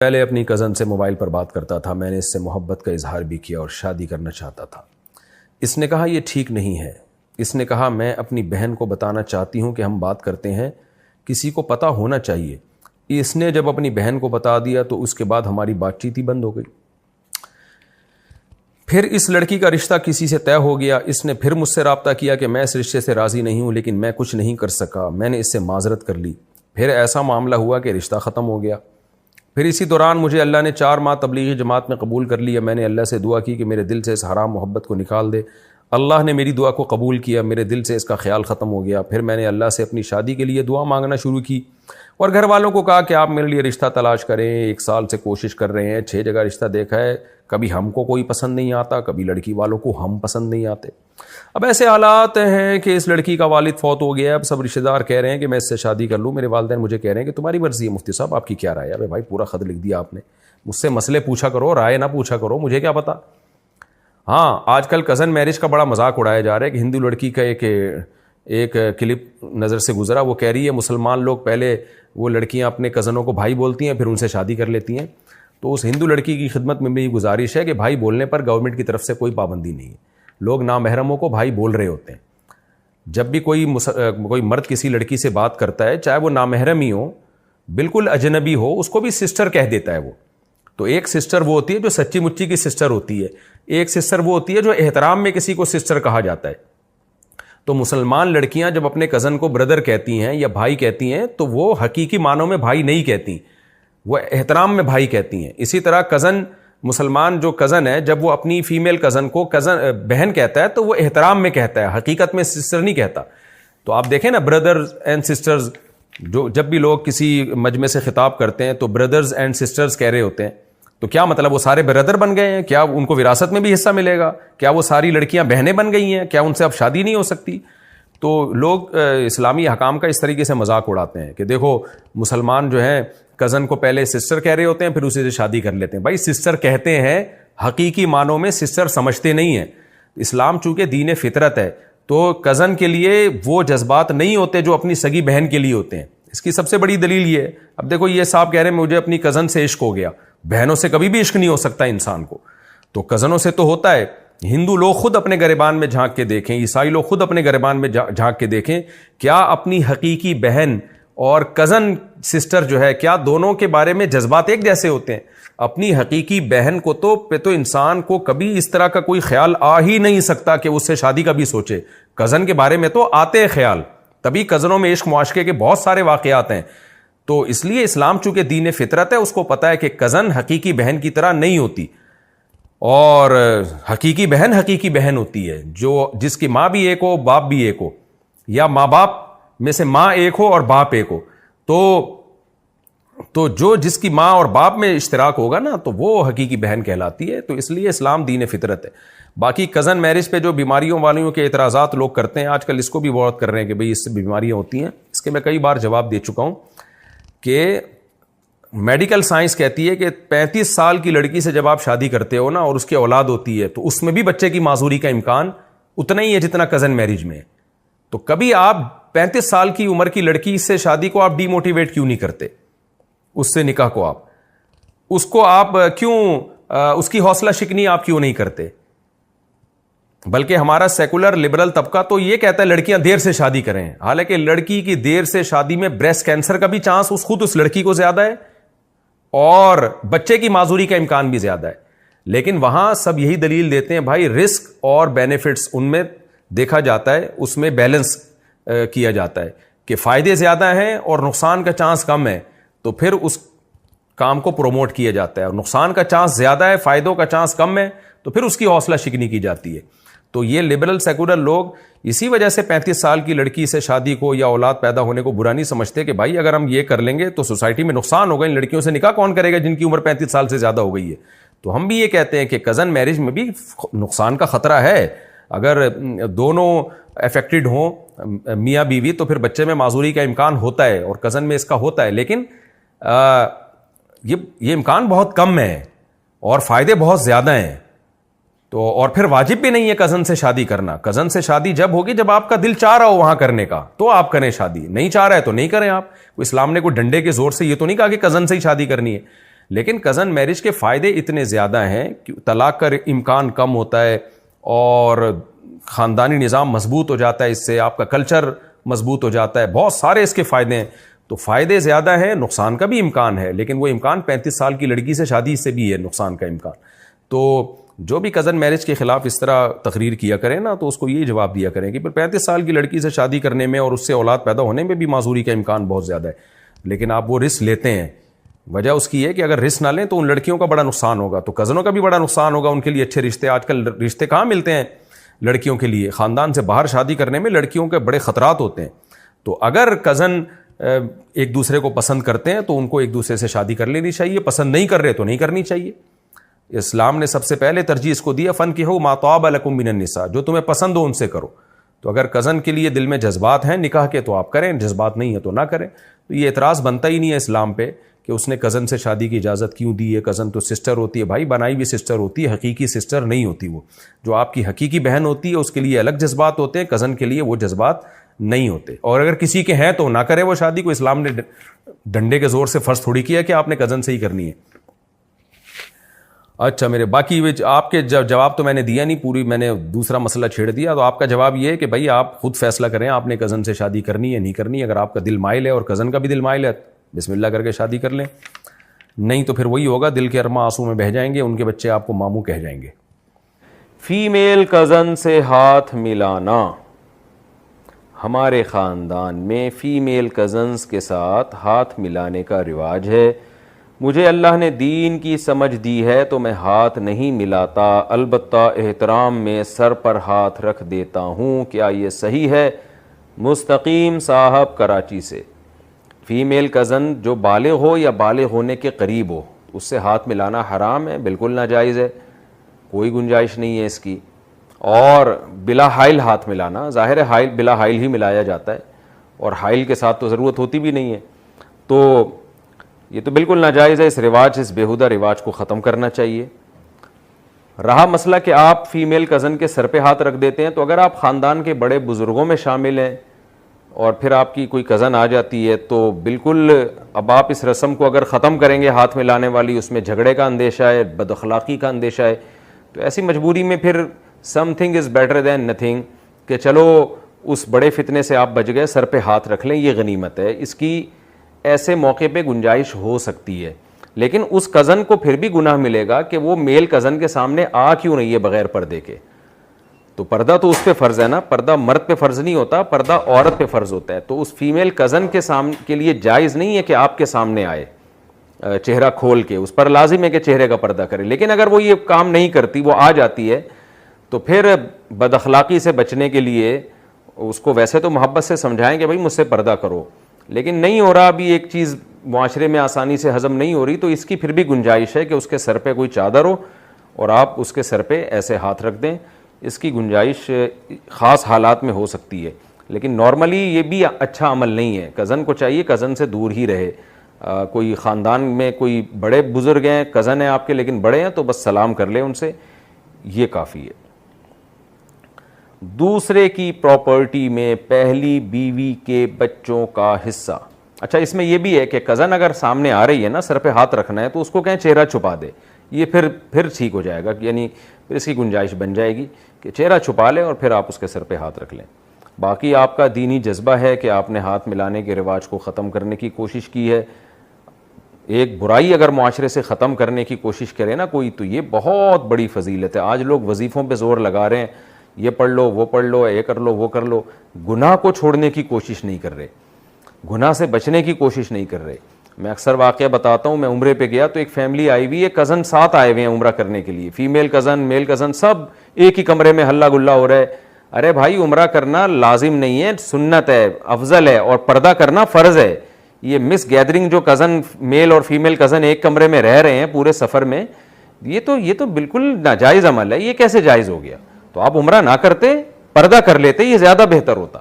پہلے اپنی کزن سے موبائل پر بات کرتا تھا. میں نے اس سے محبت کا اظہار بھی کیا اور شادی کرنا چاہتا تھا. اس نے کہا یہ ٹھیک نہیں ہے. اس نے کہا میں اپنی بہن کو بتانا چاہتی ہوں کہ ہم بات کرتے ہیں, کسی کو پتہ ہونا چاہیے. اس نے جب اپنی بہن کو بتا دیا تو اس کے بعد ہماری بات چیت ہی بند ہو گئی. پھر اس لڑکی کا رشتہ کسی سے طے ہو گیا. اس نے پھر مجھ سے رابطہ کیا کہ میں اس رشتے سے راضی نہیں ہوں, لیکن میں کچھ نہیں کر سکا. میں نے اس سے معذرت کر لی. پھر ایسا معاملہ ہوا کہ رشتہ ختم ہو گیا. پھر اسی دوران مجھے اللہ نے 4 ماہ تبلیغی جماعت میں قبول کر لیا. میں نے اللہ سے دعا کی کہ میرے دل سے اس حرام محبت کو نکال دے. اللہ نے میری دعا کو قبول کیا. میرے دل سے اس کا خیال ختم ہو گیا. پھر میں نے اللہ سے اپنی شادی کے لیے دعا مانگنا شروع کی اور گھر والوں کو کہا کہ آپ میرے لیے رشتہ تلاش کریں. 1 سال سے کوشش کر رہے ہیں, 6 جگہ رشتہ دیکھا ہے, کبھی ہم کو کوئی پسند نہیں آتا, کبھی لڑکی والوں کو ہم پسند نہیں آتے. اب ایسے حالات ہیں کہ اس لڑکی کا والد فوت ہو گیا. اب سب رشتہ دار کہہ رہے ہیں کہ میں اس سے شادی کر لوں. میرے والدین مجھے کہہ رہے ہیں کہ تمہاری مرضی ہے مفتی صاحب, آپ کی کیا رائے ہے؟ بھائی پورا خط لکھ دیا آپ نے, مجھ سے مسئلے پوچھا کرو, رائے نہ پوچھا کرو, مجھے کیا پتا. ہاں, آج کل کزن میرج کا بڑا مذاق اڑایا جا رہا ہے کہ ہندو لڑکی کا ایک کلپ نظر سے گزرا. وہ کہہ رہی ہے مسلمان لوگ پہلے وہ لڑکیاں اپنے کزنوں کو بھائی بولتی ہیں, پھر ان سے شادی کر لیتی ہیں. تو اس ہندو لڑکی کی خدمت میں میری گزارش ہے کہ بھائی بولنے پر گورنمنٹ کی طرف سے کوئی پابندی نہیں ہے. لوگ نامحرموں کو بھائی بول رہے ہوتے ہیں. جب بھی کوئی مرد کسی لڑکی سے بات کرتا ہے, چاہے وہ نامحرم ہی ہو, بالکل اجنبی ہو, اس کو بھی سسٹر کہہ دیتا ہے وہ. تو ایک سسٹر وہ ہوتی ہے جو سچی مچی کی سسٹر ہوتی ہے, ایک سسٹر وہ ہوتی ہے جو احترام میں کسی کو سسٹر کہا جاتا ہے. تو مسلمان لڑکیاں جب اپنے کزن کو بردر کہتی ہیں یا بھائی کہتی ہیں تو وہ حقیقی معنوں میں بھائی نہیں کہتی, وہ احترام میں بھائی کہتی ہیں. اسی طرح کزن, مسلمان جو کزن ہے, جب وہ اپنی فیمیل کزن کو بہن کہتا ہے تو وہ احترام میں کہتا ہے, حقیقت میں سسٹر نہیں کہتا. تو آپ دیکھیں نا, بردرز اینڈ سسٹرز, جو جب بھی لوگ کسی مجمع سے خطاب کرتے ہیں تو بردرز اینڈ سسٹرز کہہ رہے ہوتے ہیں. تو کیا مطلب وہ سارے بردر بن گئے ہیں؟ کیا ان کو وراثت میں بھی حصہ ملے گا؟ کیا وہ ساری لڑکیاں بہنیں بن گئی ہیں؟ کیا ان سے اب شادی نہیں ہو سکتی؟ تو لوگ اسلامی حکام کا اس طریقے سے مذاق اڑاتے ہیں کہ دیکھو مسلمان جو ہیں کزن کو پہلے سسٹر کہہ رہے ہوتے ہیں, پھر اسی سے شادی کر لیتے ہیں. بھائی سسٹر کہتے ہیں, حقیقی معنوں میں سسٹر سمجھتے نہیں ہیں. اسلام چونکہ دین فطرت ہے تو کزن کے لیے وہ جذبات نہیں ہوتے جو اپنی سگی بہن کے لیے ہوتے ہیں. اس کی سب سے بڑی دلیل یہ ہے, اب دیکھو یہ صاحب کہہ رہے ہیں مجھے اپنی کزن سے عشق ہو گیا. بہنوں سے کبھی بھی عشق نہیں ہو سکتا انسان کو, تو کزنوں سے تو ہوتا ہے. ہندو لوگ خود اپنے گریبان میں جھانک کے دیکھیں, عیسائی لوگ خود اپنے گریبان میں جھانک کے دیکھیں, کیا اپنی حقیقی بہن اور کزن سسٹر جو ہے, کیا دونوں کے بارے میں جذبات ایک جیسے ہوتے ہیں؟ اپنی حقیقی بہن کو تو انسان کو کبھی اس طرح کا کوئی خیال آ ہی نہیں سکتا کہ اس سے شادی کا بھی سوچے. کزن کے بارے میں تو آتے ہیں خیال, تبھی کزنوں میں عشق معاشقے کے بہت سارے واقعات ہیں. تو اس لیے اسلام چونکہ دین فطرت ہے, اس کو پتا ہے کہ کزن حقیقی بہن کی طرح نہیں ہوتی, اور حقیقی بہن ہوتی ہے جس کی ماں بھی ایک ہو, باپ بھی ایک ہو, یا ماں باپ میں سے ماں ایک ہو اور باپ ایک ہو. تو جو جس کی ماں اور باپ میں اشتراک ہوگا نا, تو وہ حقیقی بہن کہلاتی ہے. تو اس لیے اسلام دین فطرت ہے. باقی کزن میرج پہ جو بیماریوں والیوں کے اعتراضات لوگ کرتے ہیں, آج کل اس کو بھی بہت کر رہے ہیں کہ بھئی اس سے بیماریاں ہوتی ہیں. اس کے میں کئی بار جواب دے چکا ہوں کہ میڈیکل سائنس کہتی ہے کہ 35 سال کی لڑکی سے جب آپ شادی کرتے ہو نا اور اس کی اولاد ہوتی ہے, تو اس میں بھی بچے کی معذوری کا امکان اتنا ہی ہے جتنا کزن میرج میں ہے. تو کبھی آپ 35 سال کی عمر کی لڑکی سے شادی کو آپ ڈی موٹیویٹ کیوں نہیں کرتے؟ اس سے نکاح کو آپ کیوں اس کی حوصلہ شکنی آپ کیوں نہیں کرتے؟ بلکہ ہمارا سیکولر لبرل طبقہ تو یہ کہتا ہے لڑکیاں دیر سے شادی کریں, حالانکہ لڑکی کی دیر سے شادی میں بریسٹ کینسر کا بھی چانس خود اس لڑکی کو زیادہ ہے اور بچے کی معذوری کا امکان بھی زیادہ ہے. لیکن وہاں سب یہی دلیل دیتے ہیں بھائی رسک اور بینیفٹس ان میں دیکھا جاتا ہے, اس میں بیلنس کیا جاتا ہے کہ فائدے زیادہ ہیں اور نقصان کا چانس کم ہے, تو پھر اس کام کو پروموٹ کیا جاتا ہے. اور نقصان کا چانس زیادہ ہے, فائدوں کا چانس کم ہے, تو پھر اس کی حوصلہ شکنی کی جاتی ہے. تو یہ لبرل سیکولر لوگ اسی وجہ سے 35 سال کی لڑکی سے شادی کو یا اولاد پیدا ہونے کو برا نہیں سمجھتے کہ بھائی اگر ہم یہ کر لیں گے تو سوسائٹی میں نقصان ہوگا, ان لڑکیوں سے نکاح کون کرے گا جن کی عمر 35 سال سے زیادہ ہو گئی ہے. تو ہم بھی یہ کہتے ہیں کہ کزن میرج میں بھی نقصان کا خطرہ ہے. اگر دونوں افیکٹڈ ہوں میاں بیوی تو پھر بچے میں معذوری کا امکان ہوتا ہے اور کزن میں اس کا ہوتا ہے, لیکن یہ امکان بہت کم ہے اور فائدے بہت زیادہ ہیں. تو اور پھر واجب بھی نہیں ہے کزن سے شادی کرنا. کزن سے شادی جب ہوگی جب آپ کا دل چاہ رہا ہو وہاں کرنے کا, تو آپ کریں شادی. نہیں چاہ رہا ہے تو نہیں کریں آپ. اسلام نے کوئی ڈنڈے کے زور سے یہ تو نہیں کہا کہ کزن سے ہی شادی کرنی ہے. لیکن کزن میرج کے فائدے اتنے زیادہ ہیں کہ طلاق کا امکان کم ہوتا ہے اور خاندانی نظام مضبوط ہو جاتا ہے، اس سے آپ کا کلچر مضبوط ہو جاتا ہے، بہت سارے اس کے فائدے ہیں. تو فائدے زیادہ ہیں، نقصان کا بھی امکان ہے، لیکن وہ امکان 35 سال کی لڑکی سے شادی سے بھی ہے نقصان کا امکان. تو جو بھی کزن میرج کے خلاف اس طرح تقریر کیا کریں نا، تو اس کو یہ جواب دیا کریں کہ پھر 35 سال کی لڑکی سے شادی کرنے میں اور اس سے اولاد پیدا ہونے میں بھی معذوری کا امکان بہت زیادہ ہے، لیکن آپ وہ رسک لیتے ہیں. وجہ اس کی ہے کہ اگر رسک نہ لیں تو ان لڑکیوں کا بڑا نقصان ہوگا، تو کزنوں کا بھی بڑا نقصان ہوگا. ان کے لیے اچھے رشتے، آج کل رشتے کہاں ملتے ہیں لڑکیوں کے لیے، خاندان سے باہر شادی کرنے میں لڑکیوں کے بڑے خطرات ہوتے ہیں. تو اگر کزن ایک دوسرے کو پسند کرتے ہیں تو ان کو ایک دوسرے سے شادی کر لینی چاہیے، پسند نہیں کر رہے تو نہیں کرنی چاہیے. اسلام نے سب سے پہلے ترجیح اس کو دیا، فَانكِحُوا مَا طَابَ لَكُم مِّنَ النِّسَاء، جو تمہیں پسند ہو ان سے کرو. تو اگر کزن کے لیے دل میں جذبات ہیں نکاح کے تو آپ کریں، جذبات نہیں ہیں تو نہ کریں. تو یہ اعتراض بنتا ہی نہیں ہے اسلام پہ کہ اس نے کزن سے شادی کی اجازت کیوں دی ہے. کزن تو سسٹر ہوتی ہے بھائی، بنائی ہوئی سسٹر ہوتی ہے، حقیقی سسٹر نہیں ہوتی. وہ جو آپ کی حقیقی بہن ہوتی ہے اس کے لیے الگ جذبات ہوتے ہیں، کزن کے لیے وہ جذبات نہیں ہوتے. اور اگر کسی کے ہیں تو نہ کرے وہ شادی. کو اسلام نے ڈنڈے کے زور سے فرض تھوڑی کیا کہ آپ نے کزن سے ہی کرنی ہے. اچھا، میرے باقی آپ کے جواب تو میں نے دیا نہیں پوری، میں نے دوسرا مسئلہ چھیڑ دیا. تو آپ کا جواب یہ ہے کہ بھائی آپ خود فیصلہ کریں آپ نے کزن سے شادی کرنی ہے نہیں کرنی. اگر آپ کا دل مائل ہے اور کزن کا بھی دل مائل ہے، بسم اللہ کر کے شادی کر لیں. نہیں تو پھر وہی ہوگا، دل کے ارماں آنسو میں بہہ جائیں گے، ان کے بچے آپ کو ماموں کہہ جائیں گے. فیمیل کزن سے ہاتھ ملانا. ہمارے خاندان میں فیمیل کزنز کے ساتھ ہاتھ ملانے کا رواج ہے. مجھے اللہ نے دین کی سمجھ دی ہے تو میں ہاتھ نہیں ملاتا، البتہ احترام میں سر پر ہاتھ رکھ دیتا ہوں. کیا یہ صحیح ہے؟ مستقیم صاحب کراچی سے. فیمیل کزن جو بالغ ہو یا بالغ ہونے کے قریب ہو اس سے ہاتھ ملانا حرام ہے، بالکل ناجائز ہے، کوئی گنجائش نہیں ہے اس کی. اور بلا حائل ہاتھ ملانا، ظاہر ہے حائل بلا حائل ہی ملایا جاتا ہے، اور حائل کے ساتھ تو ضرورت ہوتی بھی نہیں ہے. تو یہ تو بالکل ناجائز ہے. اس رواج، اس بیہودہ رواج کو ختم کرنا چاہیے. رہا مسئلہ کہ آپ فیمیل کزن کے سر پہ ہاتھ رکھ دیتے ہیں، تو اگر آپ خاندان کے بڑے بزرگوں میں شامل ہیں اور پھر آپ کی کوئی کزن آ جاتی ہے تو بالکل اب آپ اس رسم کو اگر ختم کریں گے ہاتھ ملانے والی، اس میں جھگڑے کا اندیشہ ہے، بد اخلاقی کا اندیشہ ہے. تو ایسی مجبوری میں پھر some thing is better than nothing, کہ چلو اس بڑے فتنے سے آپ بچ گئے، سر پہ ہاتھ رکھ لیں، یہ غنیمت ہے. اس کی ایسے موقع پہ گنجائش ہو سکتی ہے، لیکن اس کزن کو پھر بھی گناہ ملے گا کہ وہ میل کزن کے سامنے آ کیوں نہیں ہے بغیر پردے کے. تو پردہ تو اس پہ فرض ہے نا، پردہ مرد پہ فرض نہیں ہوتا، پردہ عورت پہ فرض ہوتا ہے. تو اس فیمیل کزن کے لیے جائز نہیں ہے کہ آپ کے سامنے آئے چہرہ کھول کے، اس پر لازم ہے کہ چہرے کا پردہ کرے. لیکن اگر وہ یہ کام نہیں کرتی، وہ آ جاتی ہے، تو پھر بد اخلاقی سے بچنے کے لیے اس کو ویسے تو محبت سے سمجھائیں کہ بھائی مجھ سے پردہ کرو، لیکن نہیں ہو رہا، ابھی ایک چیز معاشرے میں آسانی سے ہضم نہیں ہو رہی، تو اس کی پھر بھی گنجائش ہے کہ اس کے سر پہ کوئی چادر ہو اور آپ اس کے سر پہ ایسے ہاتھ رکھ دیں. اس کی گنجائش خاص حالات میں ہو سکتی ہے، لیکن نارملی یہ بھی اچھا عمل نہیں ہے. کزن کو چاہیے کزن سے دور ہی رہے. کوئی خاندان میں کوئی بڑے بزرگ ہیں، کزن ہیں آپ کے لیکن بڑے ہیں، تو بس سلام کر لیں ان سے، یہ کافی ہے. دوسرے کی پراپرٹی میں پہلی بیوی کے بچوں کا حصہ. اچھا، اس میں یہ بھی ہے کہ کزن اگر سامنے آ رہی ہے نا، سر پہ ہاتھ رکھنا ہے، تو اس کو کہیں چہرہ چھپا دے، یہ پھر ٹھیک ہو جائے گا، یعنی پھر اس کی گنجائش بن جائے گی کہ چہرہ چھپا لیں اور پھر آپ اس کے سر پہ ہاتھ رکھ لیں. باقی آپ کا دینی جذبہ ہے کہ آپ نے ہاتھ ملانے کے رواج کو ختم کرنے کی کوشش کی ہے. ایک برائی اگر معاشرے سے ختم کرنے کی کوشش کرے نا کوئی، تو یہ بہت بڑی فضیلت ہے. آج لوگ وظیفوں پہ زور لگا رہے ہیں، یہ پڑھ لو، وہ پڑھ لو، یہ کر لو، وہ کر لو، گناہ کو چھوڑنے کی کوشش نہیں کر رہے، گناہ سے بچنے کی کوشش نہیں کر رہے. میں اکثر واقعہ بتاتا ہوں، میں عمرے پہ گیا تو ایک فیملی آئی ہوئی ہے، کزن ساتھ آئے ہوئے ہیں عمرہ کرنے کے لیے، فیمیل کزن میل کزن سب ایک ہی کمرے میں ہلہ گلا ہو رہا ہے. ارے بھائی، عمرہ کرنا لازم نہیں ہے، سنت ہے، افضل ہے، اور پردہ کرنا فرض ہے. یہ مس گیدرنگ جو کزن میل اور فیمیل کزن ایک کمرے میں رہ رہے ہیں پورے سفر میں، یہ تو بالکل ناجائز عمل ہے. یہ کیسے جائز ہو گیا؟ تو آپ عمرہ نہ کرتے، پردہ کر لیتے، یہ زیادہ بہتر ہوتا.